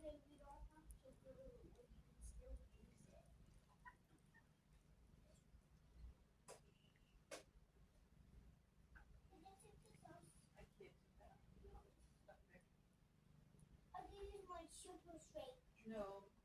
okay, we don't have to glue it. We can still use it. Can I take this off? I can't do that. No. Stuck there. I can use my super straight. No.